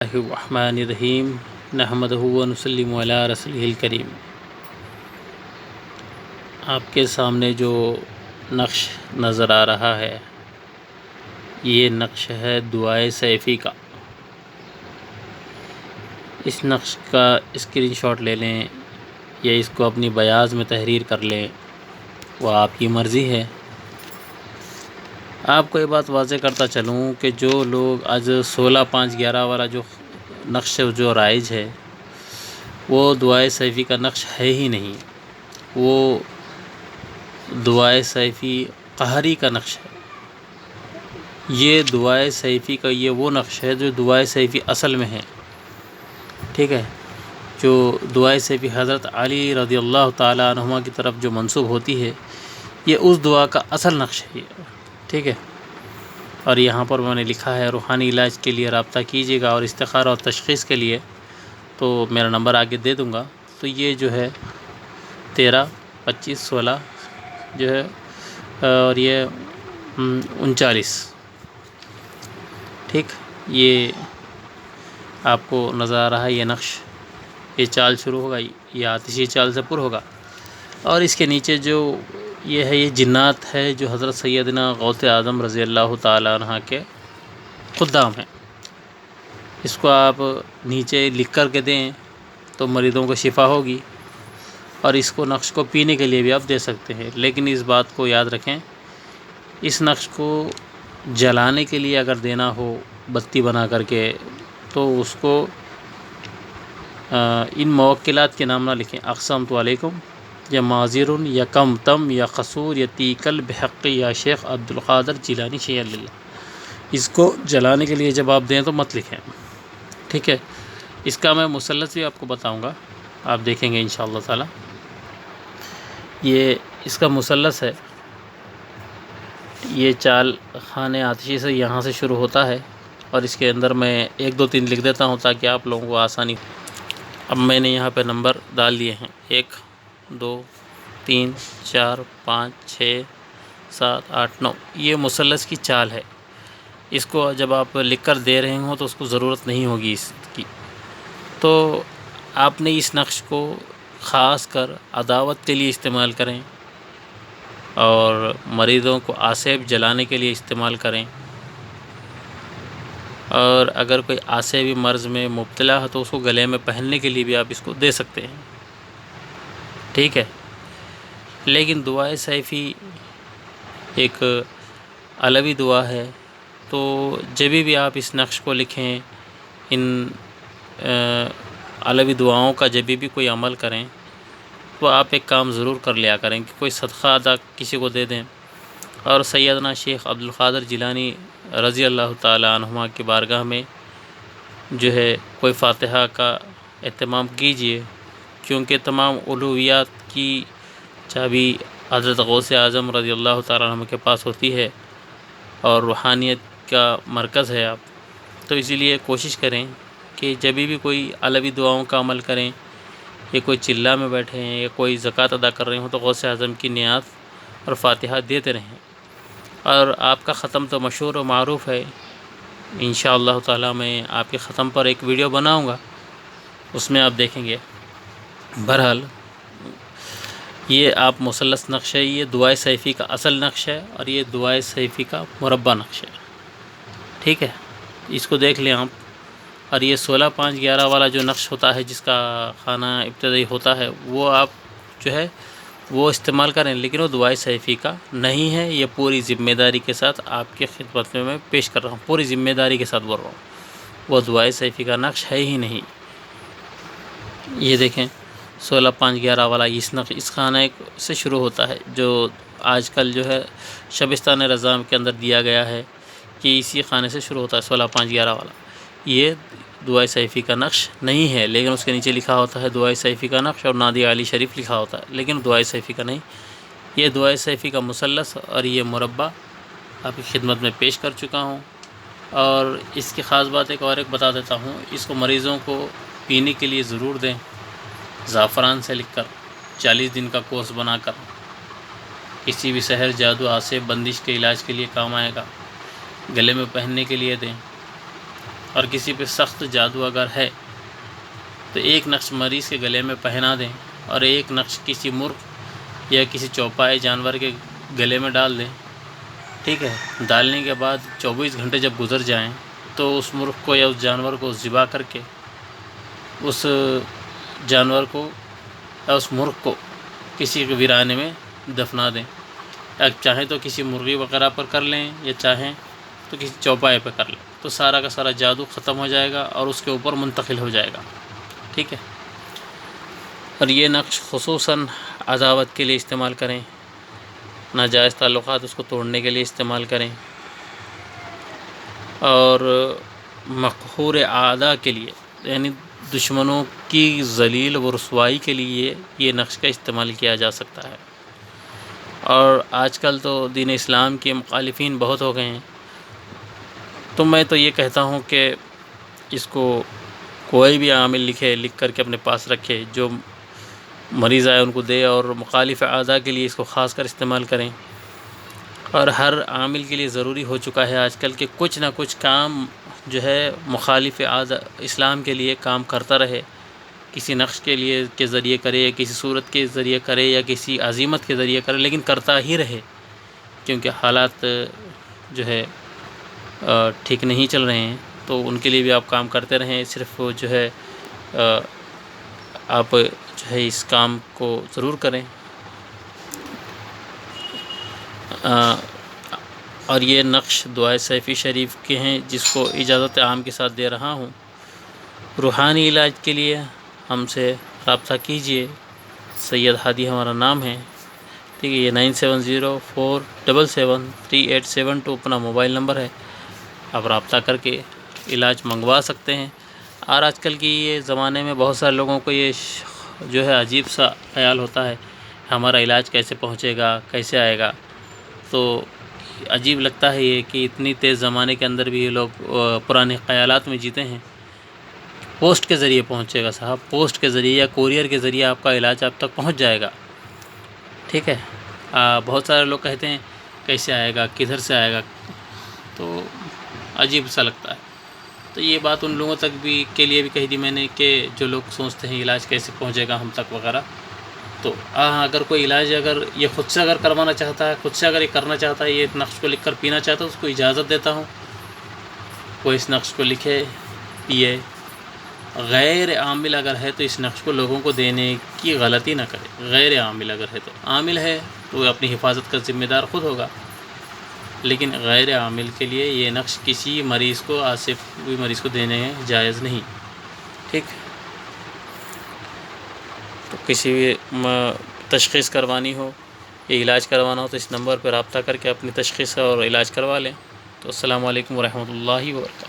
الرحمن الرحیم نحمدہ و نصلی علی رسولہ الکریم۔ آپ کے سامنے جو نقش نظر آ رہا ہے یہ نقش ہے دعائے سیفی کا۔ اس نقش کا اسکرین شاٹ لے لیں یا اس کو اپنی بیاض میں تحریر کر لیں، وہ آپ کی مرضی ہے۔ آپ کو یہ بات واضح کرتا چلوں کہ جو لوگ آج 16-5-11 والا جو نقش جو رائج ہے وہ دعائے سیفی کا نقش ہے ہی نہیں، وہ دعائے سیفی قہری کا نقش ہے۔ یہ دعائے سیفی کا وہ نقش ہے جو دعائے سیفی اصل میں ہے، ٹھیک ہے، جو دعائے سیفی حضرت علی رضی اللہ تعالی عنہما کی طرف جو منسوب ہوتی ہے، یہ اس دعا کا اصل نقش ہے، ٹھیک ہے۔ اور یہاں پر میں نے لکھا ہے روحانی علاج کے لیے رابطہ کیجیے گا اور استخارہ اور تشخیص کے لیے، تو میرا نمبر آگے دے دوں گا۔ تو یہ جو ہے 13 25 16 جو ہے اور یہ 39، ٹھیک، یہ آپ کو نظر آ رہا ہے یہ نقش، یہ چال شروع ہوگا، یہ آتشی چال سے پر ہوگا، اور اس کے نیچے جو یہ ہے یہ جنات ہے جو حضرت سیدنا غوث اعظم رضی اللہ تعالی عنہ کے خدام ہیں۔ اس کو آپ نیچے لکھ کر کے دیں تو مریضوں کو شفا ہوگی، اور اس کو نقش کو پینے کے لیے بھی آپ دے سکتے ہیں۔ لیکن اس بات کو یاد رکھیں، اس نقش کو جلانے کے لیے اگر دینا ہو بتی بنا کر کے تو اس کو ان موکلات کے نام نہ لکھیں، اقسمت علیکم یا معذر یا کم تم یا قصور یا تیکل بحق یا شیخ عبد القادر جیلانی شیع اللہ، اس کو جلانے کے لیے جب آپ دیں تو مت لکھیں، ٹھیک ہے۔ اس کا میں مثلث بھی آپ کو بتاؤں گا، آپ دیکھیں گے انشاءاللہ تعالی۔ یہ اس کا مثلث ہے، یہ چال خانے آتشی سے یہاں سے شروع ہوتا ہے، اور اس کے اندر میں 1 2 3 لکھ دیتا ہوں تاکہ آپ لوگوں کو آسانی۔ اب میں نے یہاں پہ نمبر ڈال دیے ہیں، 1 2 3 4 5 6 7 8 9، یہ مثلث کی چال ہے۔ اس کو جب آپ لکھ کر دے رہے ہوں تو اس کو ضرورت نہیں ہوگی اس کی، تو آپ نے اس نقش کو خاص کر عداوت کے لیے استعمال کریں اور مریضوں کو آسیب جلانے کے لیے استعمال کریں، اور اگر کوئی آسیبی مرض میں مبتلا ہے تو اس کو گلے میں پہننے کے لیے بھی آپ اس کو دے سکتے ہیں، ٹھیک ہے۔ لیکن دعائے سیفی ایک علوی دعا ہے، تو جب بھی آپ اس نقش کو لکھیں، ان علوی دعاؤں کا جب بھی کوئی عمل کریں تو آپ ایک کام ضرور کر لیا کریں کہ کوئی صدقہ ادا کسی کو دے دیں، اور سیدنا شیخ عبد القادر جیلانی رضی اللہ تعالی عنہما کی بارگاہ میں جو ہے کوئی فاتحہ کا اہتمام کیجیے، کیونکہ تمام علویات کی چابی حضرت غوث اعظم رضی اللہ تعالی عنہ کے پاس ہوتی ہے اور روحانیت کا مرکز ہے آپ، تو اسی لیے کوشش کریں کہ جب بھی کوئی علوی دعاؤں کا عمل کریں، یا کوئی چلہ میں بیٹھے ہیں یا کوئی زکوٰۃ ادا کر رہے ہوں تو غوث اعظم کی نیات اور فاتحہ دیتے رہیں۔ اور آپ کا ختم تو مشہور و معروف ہے، انشاءاللہ تعالی میں آپ کے ختم پر ایک ویڈیو بناؤں گا، اس میں آپ دیکھیں گے۔ بہرحال یہ آپ مثلث نقش ہے، یہ دعائے سیفی کا اصل نقش ہے، اور یہ دعائے سیفی کا مربع نقش ہے، ٹھیک ہے، اس کو دیکھ لیں آپ۔ اور یہ 16-5-11 والا جو نقش ہوتا ہے جس کا خانہ ابتدائی ہوتا ہے، وہ آپ جو ہے وہ استعمال کریں، لیکن وہ دعائے سیفی کا نہیں ہے۔ یہ پوری ذمہ داری کے ساتھ آپ کی خدمت میں پیش کر رہا ہوں، پوری ذمہ داری کے ساتھ بول رہا ہوں، وہ دعائے سیفی کا نقش ہے ہی نہیں۔ یہ دیکھیں 16-5-11 والا اس نقش اس خانہ سے شروع ہوتا ہے، جو آج کل جو ہے شبستان رضا کے اندر دیا گیا ہے کہ اسی خانے سے شروع ہوتا ہے 16-5-11 والا۔ یہ دعائے سیفی کا نقش نہیں ہے، لیکن اس کے نیچے لکھا ہوتا ہے دعائے سیفی کا نقش، اور نادی علی شریف لکھا ہوتا ہے، لیکن دعائے سیفی کا نہیں۔ یہ دعائے سیفی کا مثلث اور یہ مربع آپ کی خدمت میں پیش کر چکا ہوں۔ اور اس کی خاص بات ایک بتا دیتا ہوں، اس کو مریضوں کو پینے کے لیے ضرور دیں، زعفران سے لکھ کر 40 دن کا کورس بنا کر، کسی بھی سحر جادو آسیب بندش کے علاج کے لیے کام آئے گا، گلے میں پہننے کے لیے دیں، اور کسی پہ سخت جادو اگر ہے تو ایک نقش مریض کے گلے میں پہنا دیں اور ایک نقش کسی مرغ یا کسی چوپائے جانور کے گلے میں ڈال دیں، ٹھیک ہے۔ ڈالنے کے بعد 24 گھنٹے جب گزر جائیں تو اس مرغ کو یا اس جانور کو ذبح کر کے اس جانور کو یا اس مرغ کو کسی ویرانے میں دفنا دیں، یا چاہیں تو کسی مرغی وغیرہ پر کر لیں یا چاہیں تو کسی چوپائے پہ کر لیں، تو سارا کا سارا جادو ختم ہو جائے گا اور اس کے اوپر منتقل ہو جائے گا، ٹھیک ہے۔ اور یہ نقش خصوصاً عداوت کے لیے استعمال کریں، ناجائز تعلقات اس کو توڑنے کے لیے استعمال کریں، اور مقہور اعداء کے لیے یعنی دشمنوں کی ذلیل و رسوائی کے لیے یہ نقش کا استعمال کیا جا سکتا ہے۔ اور آج کل تو دین اسلام کے مخالفین بہت ہو گئے ہیں، تو میں تو یہ کہتا ہوں کہ اس کو کوئی بھی عامل لکھ کر کے اپنے پاس رکھے، جو مریض آئے ان کو دے، اور مخالف اعداء کے لیے اس کو خاص کر استعمال کریں۔ اور ہر عامل کے لیے ضروری ہو چکا ہے آج کل کہ کچھ نہ کچھ کام جو ہے مخالف اسلام کے لیے کام کرتا رہے، کسی نقش کے ذریعے کرے، یا کسی صورت کے ذریعے کرے، یا کسی عزیمت کے ذریعے کرے، لیکن کرتا ہی رہے، کیونکہ حالات جو ہے ٹھیک نہیں چل رہے ہیں، تو ان کے لیے بھی آپ کام کرتے رہیں۔ صرف جو ہے آپ جو ہے اس کام کو ضرور کریں۔ اور یہ نقش دعائے سیفی شریف کے ہیں، جس کو اجازت عام کے ساتھ دے رہا ہوں۔ روحانی علاج کے لیے ہم سے رابطہ کیجیے، سید ہادی ہمارا نام ہے، ٹھیک ہے۔ یہ 9704773872 اپنا موبائل نمبر ہے، آپ رابطہ کر کے علاج منگوا سکتے ہیں۔ اور آج کل کی یہ زمانے میں بہت سارے لوگوں کو یہ جو ہے عجیب سا خیال ہوتا ہے، ہمارا علاج کیسے پہنچے گا، کیسے آئے گا، تو عجیب لگتا ہے یہ کہ اتنی تیز زمانے کے اندر بھی یہ لوگ پرانے خیالات میں جیتے ہیں۔ پوسٹ کے ذریعے پہنچے گا صاحب، پوسٹ کے ذریعے یا کوریئر کے ذریعے آپ کا علاج آپ تک پہنچ جائے گا، ٹھیک ہے۔ بہت سارے لوگ کہتے ہیں کیسے آئے گا، کدھر سے آئے گا، تو عجیب سا لگتا ہے۔ تو یہ بات ان لوگوں تک بھی کے لیے بھی کہی تھی میں نے کہ جو لوگ سوچتے ہیں علاج کیسے پہنچے گا ہم تک وغیرہ، تو اگر کوئی علاج اگر یہ خود سے اگر کروانا چاہتا ہے، خود سے اگر یہ کرنا چاہتا ہے، یہ نقش کو لکھ کر پینا چاہتا ہے، اس کو اجازت دیتا ہوں، وہ اس نقش کو لکھے پیے۔ غیر عامل اگر ہے تو اس نقش کو لوگوں کو دینے کی غلطی نہ کرے، غیر عامل اگر ہے تو، عامل ہے تو وہ اپنی حفاظت کا ذمہ دار خود ہوگا، لیکن غیر عامل کے لیے یہ نقش کسی مریض کو، آصف ہوئی مریض کو دینے جائز نہیں، ٹھیک۔ تو کسی بھی تشخیص کروانی ہو یا علاج کروانا ہو تو اس نمبر پر رابطہ کر کے اپنی تشخیص اور علاج کروا لیں۔ تو السلام علیکم ورحمۃ اللہ وبرکاتہ۔